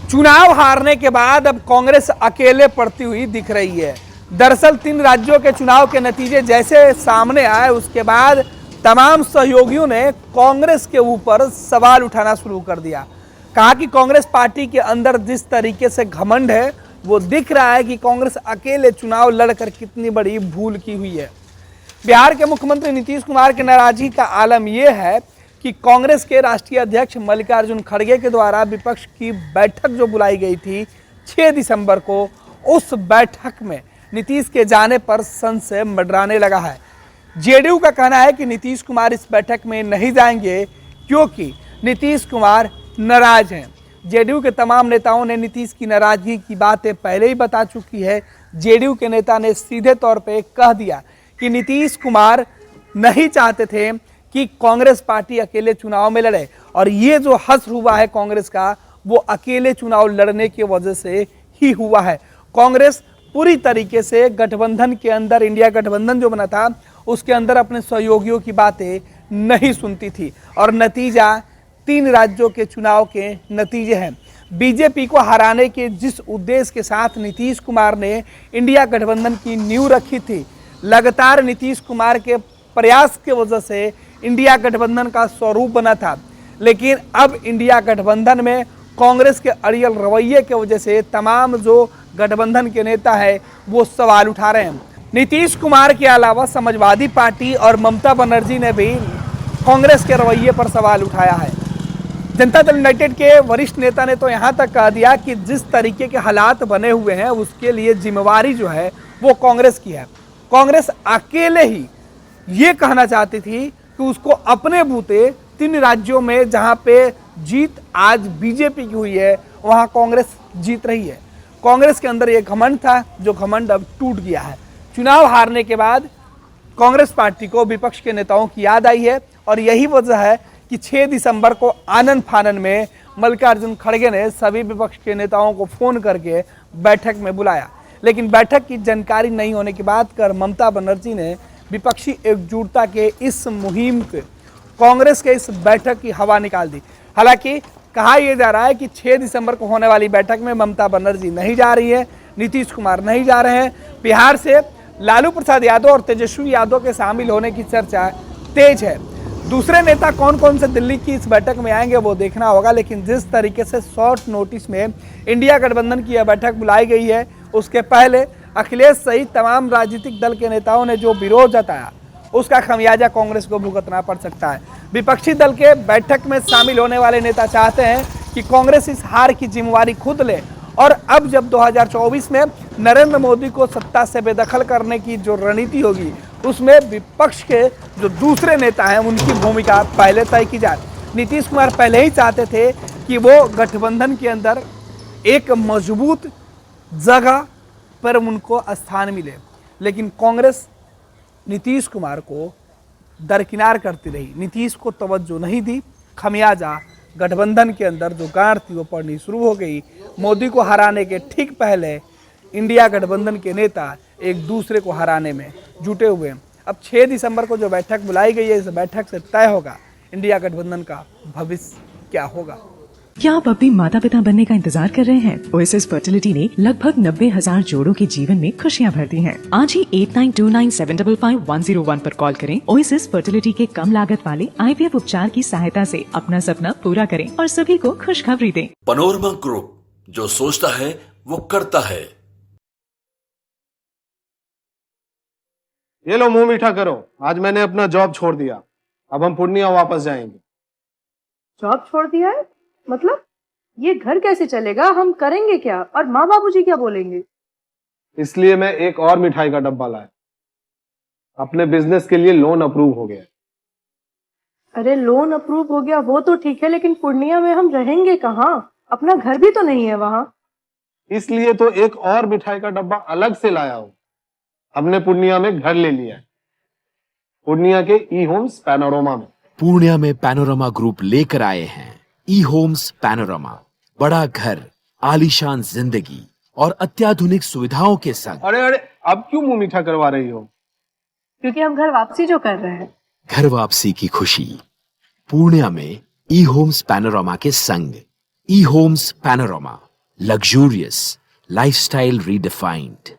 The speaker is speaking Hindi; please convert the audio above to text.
चुनाव हारने के बाद अब कांग्रेस अकेले पड़ती हुई दिख रही है। दरअसल 3 राज्यों के चुनाव के नतीजे जैसे सामने आए उसके बाद तमाम सहयोगियों ने कांग्रेस के ऊपर सवाल उठाना शुरू कर दिया। कहा कि कांग्रेस पार्टी के अंदर जिस तरीके से घमंड है वो दिख रहा है कि कांग्रेस अकेले चुनाव लड़कर कितनी बड़ी भूल की हुई है। बिहार के मुख्यमंत्री नीतीश कुमार की नाराजगी का आलम यह है कि कांग्रेस के राष्ट्रीय अध्यक्ष मल्लिकार्जुन खड़गे के द्वारा विपक्ष की बैठक जो बुलाई गई थी 6 दिसंबर को, उस बैठक में नीतीश के जाने पर संशय मंडराने लगा है। जेडीयू का कहना है कि नीतीश कुमार इस बैठक में नहीं जाएंगे क्योंकि नीतीश कुमार नाराज हैं। जेडीयू के तमाम नेताओं ने नीतीश की नाराजगी की बातें पहले ही बता चुकी है। जेडीयू के नेता ने सीधे तौर पे कह दिया कि नीतीश कुमार नहीं चाहते थे कि कांग्रेस पार्टी अकेले चुनाव में लड़े और ये जो हश्र हुआ है कांग्रेस का वो अकेले चुनाव लड़ने की वजह से ही हुआ है। कांग्रेस पूरी तरीके से गठबंधन के अंदर, इंडिया गठबंधन जो बना था उसके अंदर अपने सहयोगियों की बातें नहीं सुनती थी और नतीजा 3 राज्यों के चुनाव के नतीजे हैं। बीजेपी को हराने के जिस उद्देश्य के साथ नीतीश कुमार ने इंडिया गठबंधन की नींव रखी थी, लगातार नीतीश कुमार के प्रयास की वजह से इंडिया गठबंधन का स्वरूप बना था, लेकिन अब इंडिया गठबंधन में कांग्रेस के अड़ियल रवैये की वजह से तमाम जो गठबंधन के नेता है वो सवाल उठा रहे हैं। नीतीश कुमार के अलावा समाजवादी पार्टी और ममता बनर्जी ने भी कांग्रेस के रवैये पर सवाल उठाया है। जनता दल यूनाइटेड के वरिष्ठ नेता ने तो यहाँ तक कह दिया कि जिस तरीके के हालात बने हुए हैं उसके लिए जिम्मेवारी जो है वो कांग्रेस की है। कांग्रेस अकेले ही ये कहना चाहती थी कि उसको अपने बूते 3 राज्यों में जहां पे जीत आज बीजेपी की हुई है वहां कांग्रेस जीत रही है। कांग्रेस के अंदर ये घमंड था जो घमंड अब टूट गया है। चुनाव हारने के बाद कांग्रेस पार्टी को विपक्ष के नेताओं की याद आई है और यही वजह है कि 6 दिसंबर को आनन फानन में मल्लिकार्जुन खड़गे ने सभी विपक्ष के नेताओं को फोन करके बैठक में बुलाया, लेकिन बैठक की जानकारी नहीं होने की बात कर ममता बनर्जी ने विपक्षी एकजुटता के इस मुहिम के, कांग्रेस के इस बैठक की हवा निकाल दी। हालांकि कहा यह जा रहा है कि 6 दिसंबर को होने वाली बैठक में ममता बनर्जी नहीं जा रही है, नीतीश कुमार नहीं जा रहे हैं। बिहार से लालू प्रसाद यादव और तेजस्वी यादव के शामिल होने की चर्चा तेज है। दूसरे नेता कौन कौन से दिल्ली की इस बैठक में आएंगे वो देखना होगा, लेकिन जिस तरीके से शॉर्ट नोटिस में इंडिया गठबंधन की यह बैठक बुलाई गई है उसके पहले अखिलेश सहित तमाम राजनीतिक दल के नेताओं ने जो विरोध जताया उसका खमियाजा कांग्रेस को भुगतना पड़ सकता है। विपक्षी दल के बैठक में शामिल होने वाले नेता चाहते हैं कि कांग्रेस इस हार की जिम्मेवारी खुद ले और अब जब 2024 में नरेंद्र मोदी को सत्ता से बेदखल करने की जो रणनीति होगी उसमें विपक्ष के जो दूसरे नेता हैं उनकी भूमिका पहले तय की जाए। नीतीश कुमार पहले ही चाहते थे कि वो गठबंधन के अंदर एक मजबूत जगह पर उनको स्थान मिले, लेकिन कांग्रेस नीतीश कुमार को दरकिनार करती रही, नीतीश को तवज्जो नहीं दी। खमियाजा गठबंधन के अंदर जो गांठ थी वो पड़नी शुरू हो गई। मोदी को हराने के ठीक पहले इंडिया गठबंधन के नेता एक दूसरे को हराने में जुटे हुए हैं। अब 6 दिसंबर को जो बैठक बुलाई गई है इस बैठक से तय होगा इंडिया गठबंधन का भविष्य क्या होगा। क्या आप अपनी माता पिता बनने का इंतजार कर रहे हैं? ओएसएस फर्टिलिटी ने लगभग 90,000 जोड़ों के जीवन में खुशियां भर दी हैं। आज ही 8929755101 पर कॉल करें। ओएसएस फर्टिलिटी के कम लागत वाले आईवीएफ उपचार की सहायता से अपना सपना पूरा करें और सभी को खुशखबरी दें। पैनोरमा ग्रुप, जो सोचता है वो करता है। ये लो मुंह मीठा करो, आज मैंने अपना जॉब छोड़ दिया, अब हम पूर्णिया वापस जाएंगे। जॉब छोड़ दिया है? मतलब ये घर कैसे चलेगा? हम करेंगे क्या और माँ बाबूजी क्या बोलेंगे? इसलिए मैं एक और मिठाई का डब्बा लाया। अपने बिजनेस के लिए लोन अप्रूव हो गया। अरे लोन अप्रूव हो गया वो तो ठीक है, लेकिन पूर्णिया में हम रहेंगे कहाँ? अपना घर भी तो नहीं है वहाँ। इसलिए तो एक और मिठाई का डब्बा अलग से लाया हूँ। हमने पूर्णिया में घर ले लिया है, पूर्णिया के ई होम्स पैनोरमा में। पूर्णिया में पैनोरमा ग्रुप लेकर आए हैं ई होम्स पैनोरमा, बड़ा घर, आलीशान जिंदगी और अत्याधुनिक सुविधाओं के संग। अरे अरे अब क्यों मुंह मीठा करवा रही हो? क्योंकि हम घर वापसी जो कर रहे हैं। घर वापसी की खुशी पूर्णिया में ई होम्स पैनोरमा के संग। E homes panorama, Luxurious, lifestyle redefined.